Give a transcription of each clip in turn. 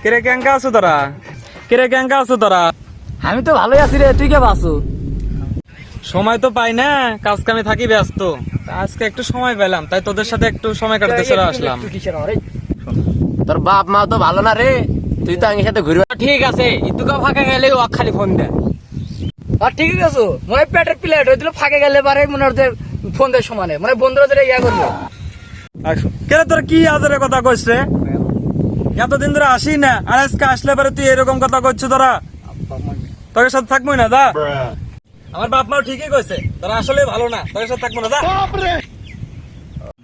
কিরে কেঙ্কা আছো তোরা? কিরে কেঙ্কা আছো তোরা? আমি তো ভালোই আছি রে, তুই কে আছো? সময় তো পাই না, কাজ কামে থাকি ব্যস্ত। তা আজকে একটু সময় পেলাম, তাই তোদের সাথে একটু সময় কাটাতে চলে আসলাম। তোর বাপ মা তো ভালো না রে, তুই তো আমার সাথে ঘুরবি। ঠিক আছে, ইতুকা ফাঁকা গেলে ও খালি ফোন দে। আর ঠিক আছে, মনে পেটের প্লেট হইছিল ফাঁকে গেলে পারে মনে হচ্ছে ফোন দেয় সমানে, মানে বন্ধুরা ধরে ইয়া করবে। কেরে তোর কি আজরে কথা কইছ রে? এতদিন ধরে আসি না, আর আজকে আসলে পরে তুই এরকম কথা কইছ তোরা? তোর সাথে থাকবো না দা। আমার বাপ মাও ঠিকই কইছে, তোরা আসলে ভালো না, তোর সাথে থাকবো না দা।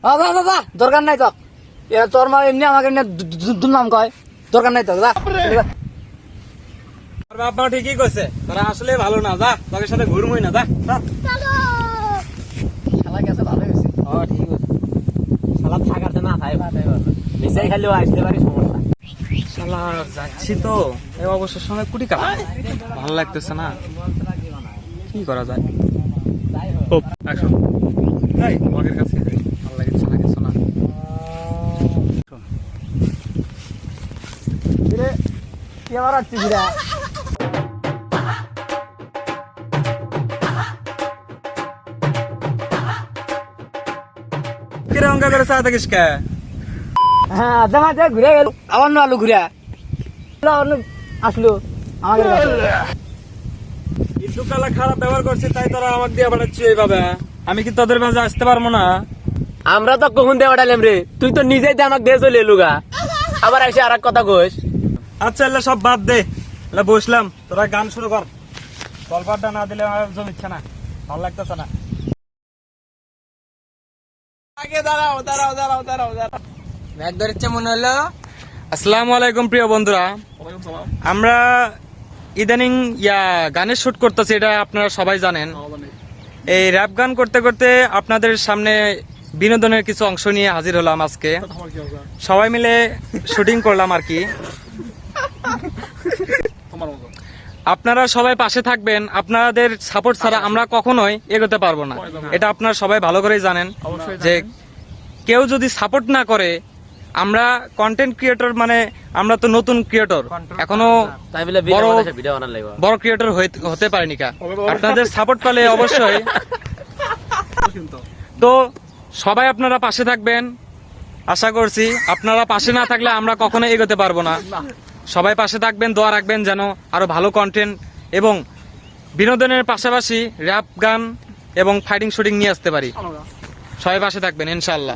দাদা দরকার নাই তো, এরা তোর মা এমনি আমাকে দুর্নাম কয়, দরকার নাই তো দা। আমার বাপ মাও ঠিকই কইছে, তোরা আসলে ভালো না, যা তোর সাথে ঘুরমই না, যা। শালা গেছে ভালো হয়েছে। ঠিক আছে, শালা থাকার তো না ভাই মিশাই খালি আসতে পারি সমস্যা। শালা যাচ্ছি তো এই অবসর সময় কুটি কাটা, ভালো লাগতেছে না, কি করা যায়? যাই মগের কাছে যাই, ভালো লাগছে না কিছু না। কি আবার আসছিস রে? কিরে অঙ্কা করে চা থাকিস কে? হ্যাঁ দেখা যায় ঘুরে গেল, আবার না আলু ঘুরে আসলো আমাদের কাছে। একটু কালা খারাপ ব্যবহার করছি তাই তোরা আমাকে দিয়ে পাঠাচ্ছি এইভাবে। আমি কি তোদের মাঝে আসতে পারবো না? আমরা তো কখন দিয়ে পাঠালাম রে, তুই তো নিজেই দিয়ে আমাকে দিয়ে চলে এলুগা, আবার এসে আর এক কথা কইস। আচ্ছা এলে সব বাদ দে, এলে বসলাম, তোরা গান শুরু কর। কলপাটটা না দিলে আমার জমিচ্ছে না, ভালো লাগতেছে না। আগে দাঁড়াও দাঁড়াও দাঁড়াও দাঁড়াও দাঁড়াও, ব্যাগ ধরেছে মনে হলো। আসসালামু আলাইকুম প্রিয় বন্ধুরা, আমরা ইদানিং গানের শুট করতেছি, এটা আপনারা সবাই জানেন। এই র‍্যাপ গান করতে করতে আপনাদের সামনে বিনোদনের কিছু অংশ নিয়ে হাজির হলাম আজকে। সবাই মিলে শুটিং করলাম আর কি। আপনারা সবাই পাশে থাকবেন, আপনাদের সাপোর্ট ছাড়া আমরা কখনোই এগোতে পারবো না, এটা আপনারা সবাই ভালো করেই জানেন। যে কেউ যদি সাপোর্ট না করে, আমরা কন্টেন্ট ক্রিয়েটর, মানে আমরা তো নতুন ক্রিয়েটর, এখনো বড় ক্রিয়েটর হতে পারিনি কা। আপনাদের সাপোর্ট পেলে অবশ্যই। তো সবাই আপনারা পাশে থাকবেন, আশা করছি। আপনারা পাশে না থাকলে আমরা কখনো এগোতে পারবো না। সবাই পাশে থাকবেন, দোয়া রাখবেন যেন আরো ভালো কন্টেন্ট এবং বিনোদনের পাশাপাশি র‍্যাপ গান এবং ফাইটিং শুটিং নিয়ে আসতে পারি। সবাই পাশে থাকবেন ইনশাআল্লাহ।